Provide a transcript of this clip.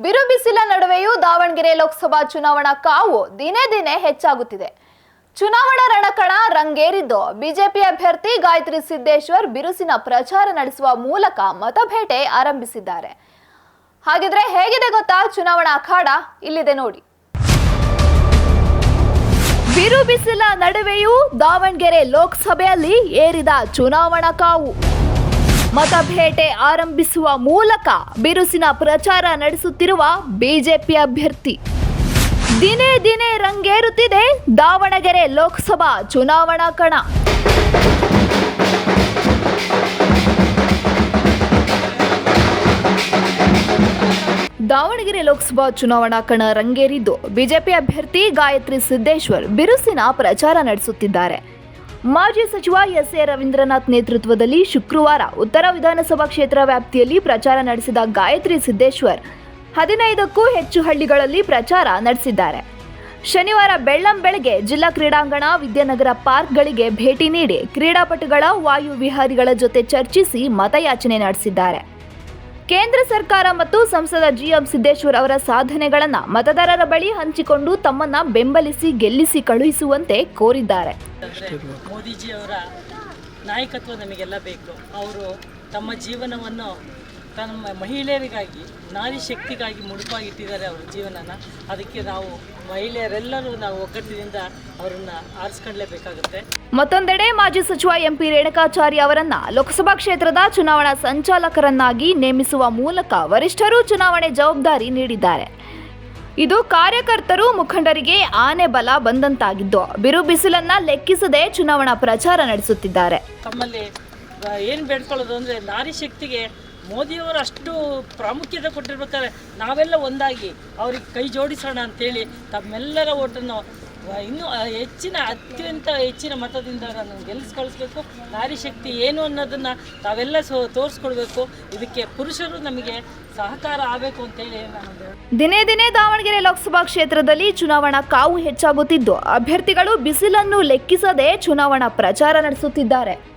ಬಿರು ಬಿಸಿಲ ನಡುವೆಯೂ ದಾವಣಗೆರೆ ಲೋಕಸಭಾ ಚುನಾವಣಾ ಕಾವು ದಿನೇ ದಿನೇ ಹೆಚ್ಚಾಗುತ್ತಿದೆ. ಚುನಾವಣಾ ರಣಕಣ ರಂಗೇರಿದ್ದು ಬಿಜೆಪಿ ಅಭ್ಯರ್ಥಿ ಗಾಯತ್ರಿ ಸಿದ್ದೇಶ್ವರ್ ಬಿರುಸಿನ ಪ್ರಚಾರ ನಡೆಸುವ ಮೂಲಕ ಮತಬೇಟೆ ಆರಂಭಿಸಿದ್ದಾರೆ. ಹಾಗಿದ್ರೆ ಹೇಗಿದೆ ಗೊತ್ತಾ ಚುನಾವಣಾ ಅಖಾಡ? ಇಲ್ಲಿದೆ ನೋಡಿ. ಬಿರು ಬಿಸಿಲ ನಡುವೆಯೂ ದಾವಣಗೆರೆ ಲೋಕಸಭೆಯಲ್ಲಿ ಏರಿದ ಚುನಾವಣಾ ಕಾವು. ಮತಬೇಟೆ ಆರಂಭಿಸುವ ಮೂಲಕ ಬಿರುಸಿನ ಪ್ರಚಾರ ನಡೆಸುತ್ತಿರುವ ಬಿಜೆಪಿ ಅಭ್ಯರ್ಥಿ. ದಿನೇ ದಿನೇ ರಂಗೇರುತ್ತಿದೆ ದಾವಣಗೆರೆ ಲೋಕಸಭಾ ಚುನಾವಣಾ ಕಣ. ದಾವಣಗೆರೆ ಲೋಕಸಭಾ ಚುನಾವಣಾ ಕಣ ರಂಗೇರಿದ್ದು ಬಿಜೆಪಿ ಅಭ್ಯರ್ಥಿ ಗಾಯತ್ರಿ ಸಿದ್ದೇಶ್ವರ್ ಬಿರುಸಿನ ಪ್ರಚಾರ ನಡೆಸುತ್ತಿದ್ದಾರೆ. ಮಾಜಿ ಸಚಿವ ಎಸ್.ಎ. ರವೀಂದ್ರನಾಥ್ ನೇತೃತ್ವದಲ್ಲಿ ಶುಕ್ರವಾರ ಉತ್ತರ ವಿಧಾನಸಭಾ ಕ್ಷೇತ್ರ ವ್ಯಾಪ್ತಿಯಲ್ಲಿ ಪ್ರಚಾರ ನಡೆಸಿದ ಗಾಯತ್ರಿ ಸಿದ್ದೇಶ್ವರ್ 15ಕ್ಕೂ ಹೆಚ್ಚು ಹಳ್ಳಿಗಳಲ್ಲಿ ಪ್ರಚಾರ ನಡೆಸಿದ್ದಾರೆ. ಶನಿವಾರ ಬೆಳ್ಳಂಬೆಳಗ್ಗೆ ಜಿಲ್ಲಾ ಕ್ರೀಡಾಂಗಣ, ವಿದ್ಯಾನಗರ ಪಾರ್ಕ್ಗಳಿಗೆ ಭೇಟಿ ನೀಡಿ ಕ್ರೀಡಾಪಟುಗಳ, ವಾಯು ವಿಹಾರಿಗಳ ಜೊತೆ ಚರ್ಚಿಸಿ ಮತಯಾಚನೆ ನಡೆಸಿದ್ದಾರೆ. ಕೇಂದ್ರ ಸರ್ಕಾರ ಮತ್ತು ಸಂಸದ ಜಿ.ಎಂ. ಸಿದ್ದೇಶ್ವರ್ ಅವರ ಸಾಧನೆಗಳನ್ನು ಮತದಾರರ ಬಳಿ ಹಂಚಿಕೊಂಡು ತಮ್ಮನ್ನ ಬೆಂಬಲಿಸಿ ಗೆಲ್ಲಿಸಿ ಕಳುಹಿಸುವಂತೆ ಕೋರಿದ್ದಾರೆ. ಮೋದಿಜಿ ಅವರ ನಾಯಕತ್ವ ನಮಗೆಲ್ಲ ಬೇಕು. ಅವರು ತಮ್ಮ ಜೀವನವನ್ನು ತಮ್ಮ ಮಹಿಳೆಯರಿಗಾಗಿ, ನಾರಿ ಶಕ್ತಿಗಾಗಿ ಮುಡುಪಾಗಿಟ್ಟಿದ್ದಾರೆ ಅವರ ಜೀವನನ. ಅದಕ್ಕೆ ನಾವು ಮಹಿಳೆಯರೆಲ್ಲರೂ ನಾವು ಒಗ್ಗಟ್ಟಿನಿಂದ ಅವರನ್ನ ಆರಿಸ್ಕೊಳ್ಳಲೇಬೇಕಾಗುತ್ತೆ. ಮತ್ತೊಂದೆಡೆ ಮಾಜಿ ಸಚಿವ ಎಂಪಿ ರೇಣುಕಾಚಾರ್ಯ ಅವರನ್ನ ಲೋಕಸಭಾ ಕ್ಷೇತ್ರದ ಚುನಾವಣಾ ಸಂಚಾಲಕರನ್ನಾಗಿ ನೇಮಿಸುವ ಮೂಲಕ ವರಿಷ್ಠರು ಚುನಾವಣೆ ಜವಾಬ್ದಾರಿ ನೀಡಿದ್ದಾರೆ. ಇದು ಕಾರ್ಯಕರ್ತರು, ಮುಖಂಡರಿಗೆ ಆನೆ ಬಲ ಬಂದಂತಾಗಿದ್ದು ಬಿರು ಬಿಸಿಲನ್ನ ಲೆಕ್ಕಿಸದೆ ಚುನಾವಣಾ ಪ್ರಚಾರ ನಡೆಸುತ್ತಿದ್ದಾರೆ. ತಮ್ಮಲ್ಲಿ ಏನು ಬೇಡ್ಕೊಳ್ಳೋದು ಅಂದರೆ, ನಾರಿ ಶಕ್ತಿಗೆ ಮೋದಿಯವರು ಅಷ್ಟು ಪ್ರಾಮುಖ್ಯತೆ ಕೊಟ್ಟಿರ್ಬೇಕಾದ್ರೆ ನಾವೆಲ್ಲ ಒಂದಾಗಿ ಅವ್ರಿಗೆ ಕೈ ಜೋಡಿಸೋಣ ಅಂತೇಳಿ ತಮ್ಮೆಲ್ಲರ ಓಟನ್ನು ಇನ್ನೂ ಅತ್ಯಂತ ಹೆಚ್ಚಿನ ಮತದಿಂದ ನಾನು ಗೆಲ್ಲಿಸ್ಕೊಳಿಸ್ಬೇಕು. ನಾರಿ ಶಕ್ತಿ ಏನು ಅನ್ನೋದನ್ನು ತಾವೆಲ್ಲ ತೋರಿಸ್ಕೊಡ್ಬೇಕು. ಇದಕ್ಕೆ ಪುರುಷರು ನಮಗೆ ಸಹಕಾರ ಆಗಬೇಕು ಅಂತೇಳಿ ನಾನು. ದಿನೇ ದಿನೇ ದಾವಣಗೆರೆ ಲೋಕಸಭಾ ಕ್ಷೇತ್ರದಲ್ಲಿ ಚುನಾವಣಾ ಕಾವು ಹೆಚ್ಚಾಗುತ್ತಿದ್ದು ಅಭ್ಯರ್ಥಿಗಳು ಬಿಸಿಲನ್ನು ಲೆಕ್ಕಿಸದೆ ಚುನಾವಣಾ ಪ್ರಚಾರ ನಡೆಸುತ್ತಿದ್ದಾರೆ.